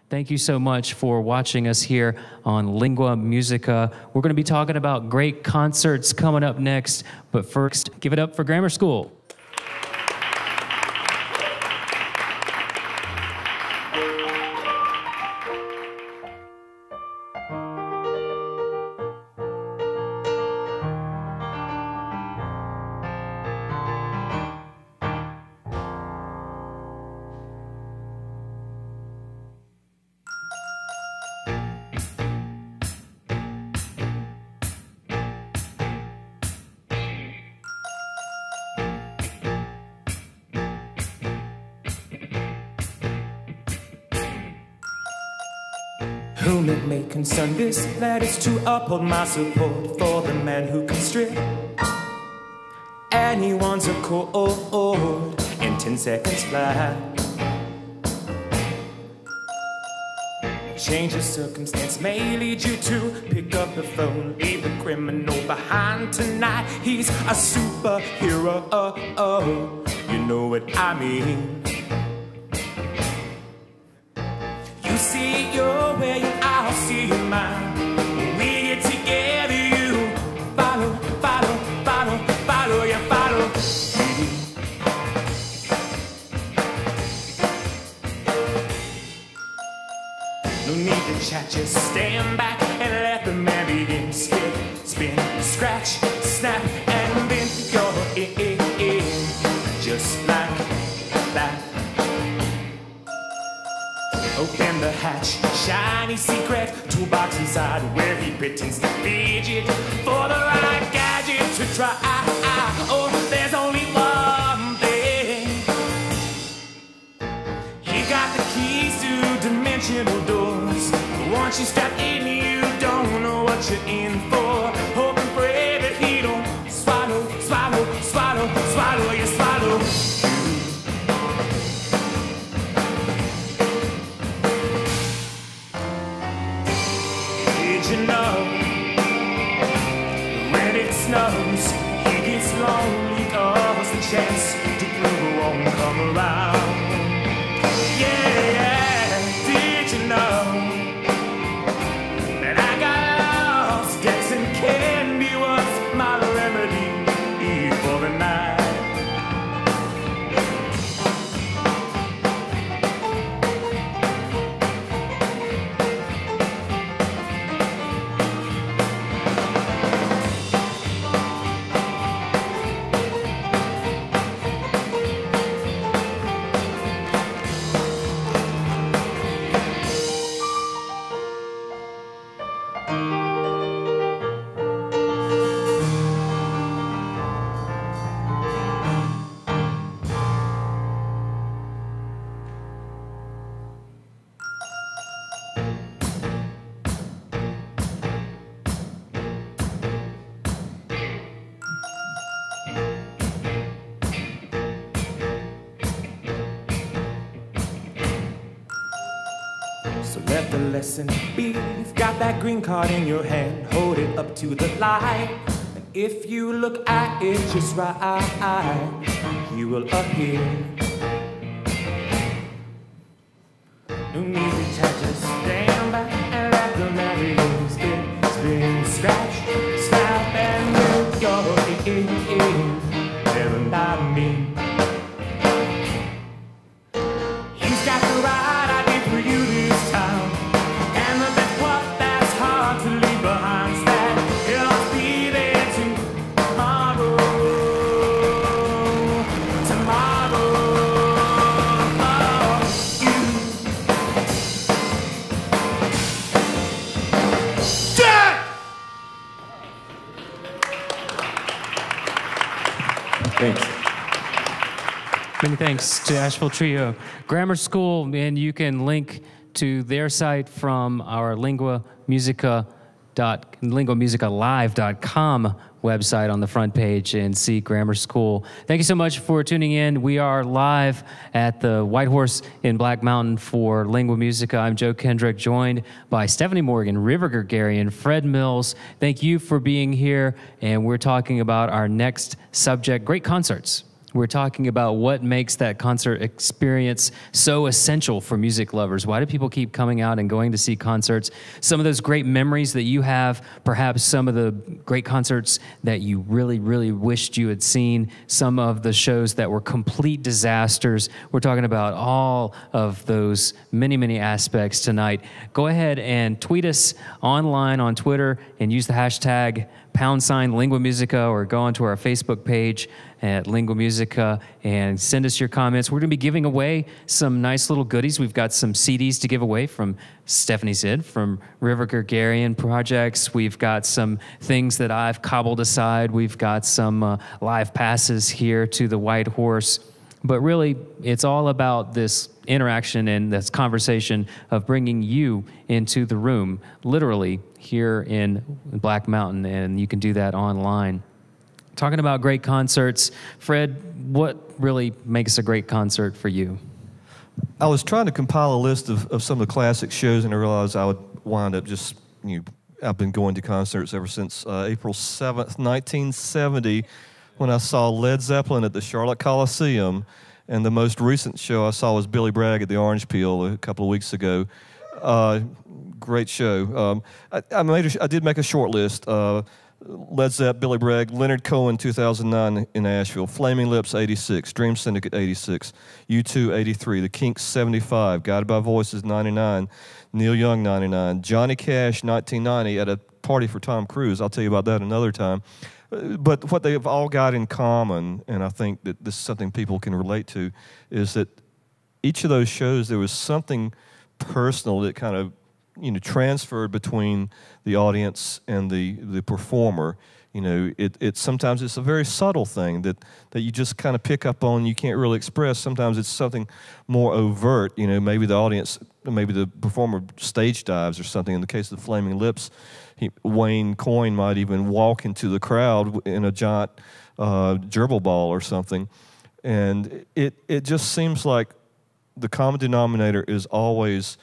Thank you so much for watching us here on Lingua Musica. We're going to be talking about great concerts coming up next, but first, give it up for Grammar School. Whom it may concern this, that is to uphold my support for the man who can strip anyone's accord in 10 seconds flat. Change of circumstance may lead you to pick up the phone, leave the criminal behind tonight. He's a superhero, you know what I mean. You see your way, I'll see mine. When we get together, you follow, follow, follow, follow, you follow. No need to chat, just stand back and let the man begin. Skip, spin, scratch, snap, and bend your in, just like that. Open the hatch, shiny secret toolbox inside where he pretends to fidget for the right gadget to try. Oh, there's only one thing. He got the keys to dimensional doors. Once you step in, you don't know what you're in for. Hope and pray that he don't swallow, swallow, swallow, swallow, you swallow. You know, when it snows, he gets lonely, cause the chance to prove won't come around. Yeah, yeah, did you know that I got lost? Guessing candy was my remedy for the night. So let the lesson be. You've got that green card in your hand, hold it up to the light. And if you look at it just right, you will appear. No need to chat, just stand back and let the melody spin, spin, scratch, snap, and move your in. Never not me. He's got the right idea for you this time, and the best part that's hard to leave behind is that he'll be there tomorrow. Tomorrow, you. Jack! Thanks. Many thanks to Asheville Trio. Grammar School, and you can link to their site from our linguamusicalive.com website on the front page and see Grammar School. Thank you so much for tuning in. We are live at the White Horse in Black Mountain for Lingua Musica. I'm Joe Kendrick, joined by Stephanie Morgan, River Gregarian, Fred Mills. Thank you for being here, and we're talking about our next subject, great concerts. We're talking about what makes that concert experience so essential for music lovers. Why do people keep coming out and going to see concerts? Some of those great memories that you have, perhaps some of the great concerts that you really, really wished you had seen, some of the shows that were complete disasters. We're talking about all of those many, many aspects tonight. Go ahead and tweet us online on Twitter and use the hashtag #Lingua Musica, or go onto our Facebook page at Lingua Musica and send us your comments. We're going to be giving away some nice little goodies. We've got some CDs to give away from Stephanie Zid from River Gregarian Projects. We've got some things that I've cobbled aside. We've got some live passes here to the White Horse. But really, it's all about this interaction and this conversation of bringing you into the room, literally here in Black Mountain, and you can do that online. Talking about great concerts, Fred, what really makes a great concert for you? I was trying to compile a list of some of the classic shows, and I realized I would wind up just, I've been going to concerts ever since April 7th, 1970, when I saw Led Zeppelin at the Charlotte Coliseum, and the most recent show I saw was Billy Bragg at the Orange Peel a couple of weeks ago. Great show. I did make a short list. Led Zepp, Billy Bragg, Leonard Cohen, 2009 in Nashville, Flaming Lips, 86, Dream Syndicate, 86, U2, 83, The Kinks, 75, Guided by Voices, 99, Neil Young, 99, Johnny Cash, 1990, at a party for Tom Cruise. I'll tell you about that another time. But what they've all got in common, and I think that this is something people can relate to, is that each of those shows, there was something personal that kind of transferred between the audience and the performer. Sometimes it's a very subtle thing that you just kind of pick up on, you can't really express. Sometimes it's something more overt. Maybe the audience, maybe the performer stage dives or something. In the case of the Flaming Lips, Wayne Coyne might even walk into the crowd in a giant gerbil ball or something. And it just seems like the common denominator is always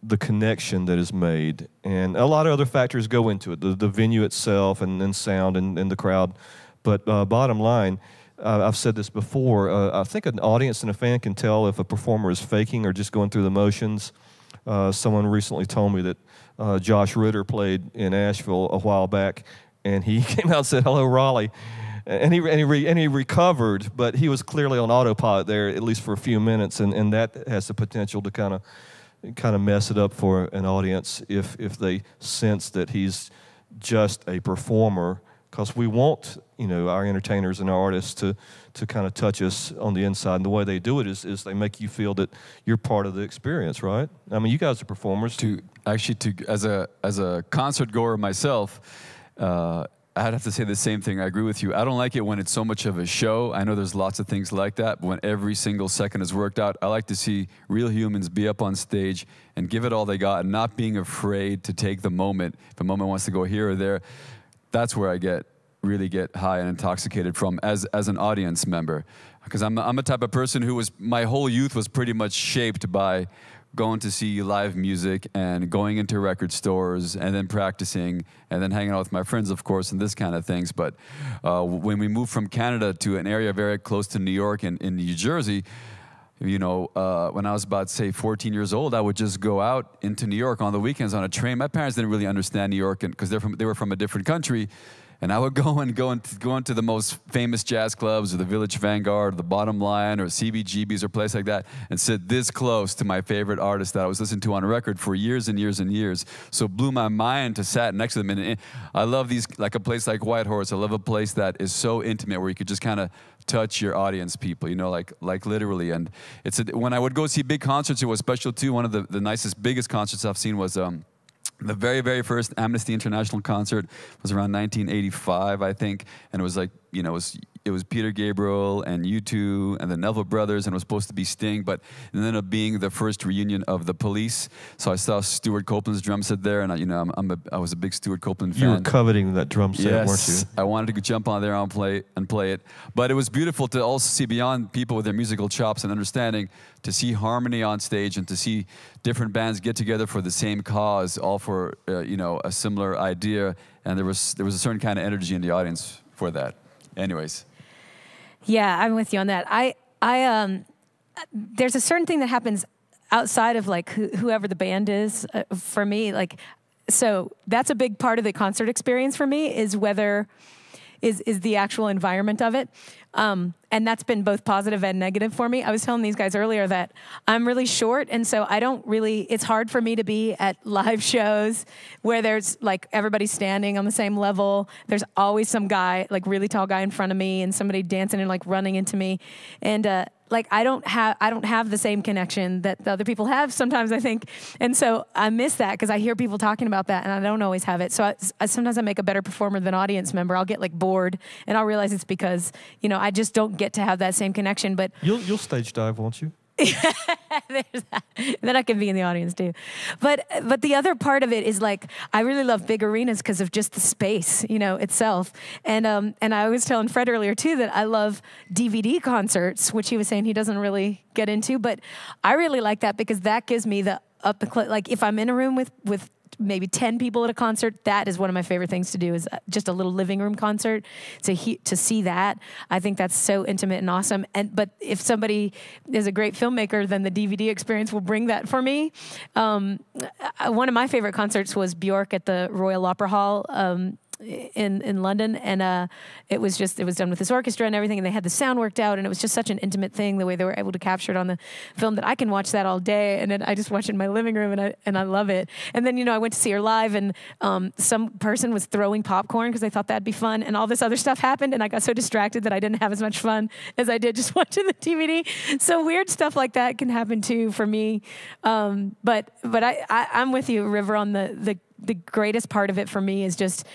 the connection that is made. And a lot of other factors go into it, the venue itself and sound and the crowd. But bottom line, I've said this before, I think an audience and a fan can tell if a performer is faking or just going through the motions. Someone recently told me that Josh Ritter played in Asheville a while back, and he came out and said, "Hello, Raleigh." And he recovered, but he was clearly on autopilot there, at least for a few minutes, and that has the potential to kind of mess it up for an audience if they sense that he's just a performer, because we want our entertainers and our artists to kind of touch us on the inside, and the way they do it is they make you feel that you're part of the experience, right? I mean, you guys are performers. As a concert goer myself, I'd have to say the same thing. I agree with you. I don't like it when it's so much of a show. I know there's lots of things like that, but when every single second is worked out, I like to see real humans be up on stage and give it all they got and not being afraid to take the moment. If a moment wants to go here or there, that's where I really get high and intoxicated from as an audience member. Because I'm a type of person who my whole youth was pretty much shaped by going to see live music and going into record stores and then practicing and then hanging out with my friends, of course, and this kind of things. But when we moved from Canada to an area very close to New York and in New Jersey, when I was about, say, 14 years old, I would just go out into New York on the weekends on a train. My parents didn't really understand New York because they were from a different country. And I would go into the most famous jazz clubs, or the Village Vanguard, or the Bottom Line, or CBGB's, or a place like that, and sit this close to my favorite artist that I was listening to on record for years and years and years. So it blew my mind to sat next to them. And I love like a place like White Horse. I love a place that is so intimate where you could just kind of touch your audience people, like literally. And when I would go see big concerts, it was special too. One of the nicest, biggest concerts I've seen was the very, very first Amnesty International concert was around 1985, I think, and it was like, it was Peter Gabriel and U2 and the Neville Brothers, and it was supposed to be Sting, but it ended up being the first reunion of the Police. So I saw Stuart Copeland's drum set there, and I was a big Stuart Copeland fan. You were coveting that drum set, yes, weren't you? I wanted to jump on there and play it. But it was beautiful to also see beyond people with their musical chops and understanding, to see harmony on stage and to see different bands get together for the same cause, all for a similar idea. And there was a certain kind of energy in the audience for that. Anyways. Yeah, I'm with you on that. There's a certain thing that happens outside of like whoever the band is for me. Like, so that's a big part of the concert experience for me is whether is the actual environment of it. And that's been both positive and negative for me. I was telling these guys earlier that I'm really short, and so it's hard for me to be at live shows where there's like everybody standing on the same level. There's always some guy, like really tall guy in front of me and somebody dancing and like running into me. And like I don't have the same connection that the other people have sometimes, I think. And so I miss that because I hear people talking about that and I don't always have it. So sometimes I make a better performer than audience member. I'll get like bored and I'll realize it's because, I just don't get to have that same connection. But you'll stage dive, won't you? There's that. Then I can be in the audience too. But the other part of it is like I really love big arenas because of just the space, itself. And I was telling Fred earlier too that I love DVD concerts, which he was saying he doesn't really get into, but I really like that because that gives me the like if I'm in a room with maybe 10 people at a concert, that is one of my favorite things to do is just a little living room concert to see that. I think that's so intimate and awesome. But if somebody is a great filmmaker, then the DVD experience will bring that for me. One of my favorite concerts was Bjork at the Royal Opera Hall in London, and it was done with this orchestra and everything, and they had the sound worked out, and it was just such an intimate thing the way they were able to capture it on the film that I can watch that all day, and then I just watch it in my living room, and I love it. And then I went to see her live, and some person was throwing popcorn because they thought that'd be fun, and all this other stuff happened, and I got so distracted that I didn't have as much fun as I did just watching the DVD. So weird stuff like that can happen too for me. But I'm with you, River, on the greatest part of it for me is just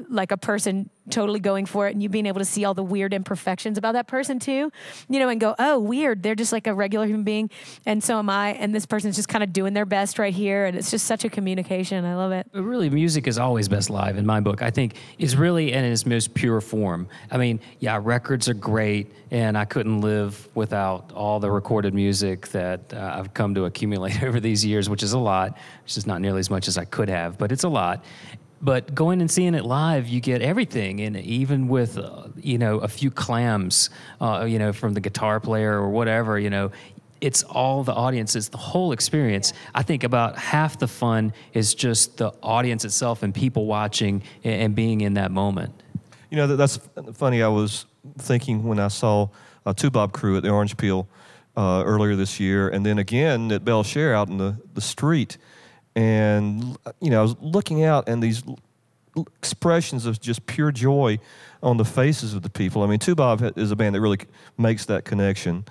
like a person totally going for it and you being able to see all the weird imperfections about that person too, and go, oh, weird. They're just like a regular human being. And so am I. And this person's just kind of doing their best right here. And it's just such a communication. I love it. But really, music is always best live in my book. I think it's really in its most pure form. I mean, yeah, records are great. And I couldn't live without all the recorded music that I've come to accumulate over these years, which is a lot, which is not nearly as much as I could have, but it's a lot. But going and seeing it live, you get everything, and even with a few clams, from the guitar player or whatever, it's all the audience, it's the whole experience. I think about half the fun is just the audience itself and people watching and being in that moment. That's funny. I was thinking when I saw Two Bob Crew at the Orange Peel earlier this year, and then again at Belcher out in the street. And, I was looking out and these expressions of just pure joy on the faces of the people. I mean, Two Bob is a band that really makes that connection.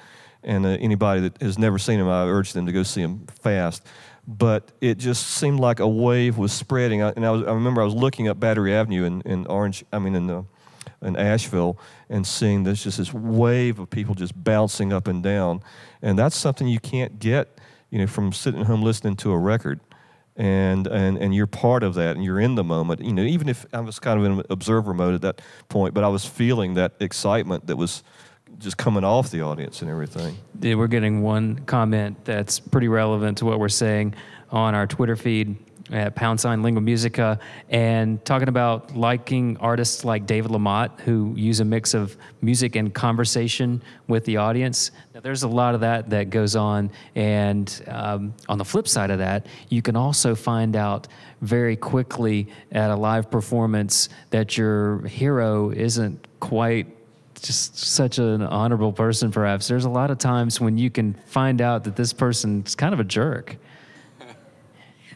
And anybody that has never seen them, I urge them to go see them fast. But it just seemed like a wave was spreading. I remember I was looking up Battery Avenue in Asheville and seeing this wave of people just bouncing up and down. And that's something you can't get, from sitting at home listening to a record. And you're part of that, and you're in the moment. Even if I was kind of in observer mode at that point, but I was feeling that excitement that was just coming off the audience and everything. We're getting one comment that's pretty relevant to what we're saying on our Twitter feed at #Lingua Musica, and talking about liking artists like David Lamott who use a mix of music and conversation with the audience. Now, there's a lot of that goes on, and on the flip side of that, you can also find out very quickly at a live performance that your hero isn't quite just such an honorable person, perhaps. There's a lot of times when you can find out that this person's kind of a jerk.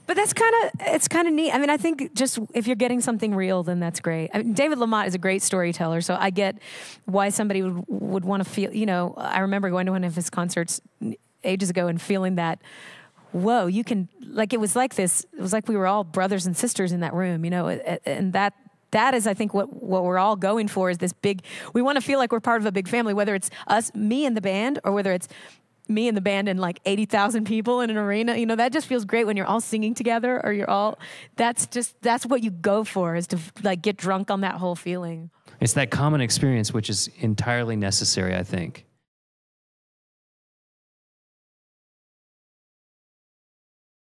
But it's kind of neat. I mean, I think just if you're getting something real, then that's great. I mean, David Lamott is a great storyteller, so I get why somebody would want to feel, I remember going to one of his concerts ages ago and feeling that, whoa, you can, like, it was like we were all brothers and sisters in that room, and that is, I think, what we're all going for is this big, we want to feel like we're part of a big family, whether it's us, me and the band, or whether it's me and the band and like 80,000 people in an arena. That just feels great when you're all singing together, or that's what you go for, is to like get drunk on that whole feeling. It's that common experience which is entirely necessary, I think.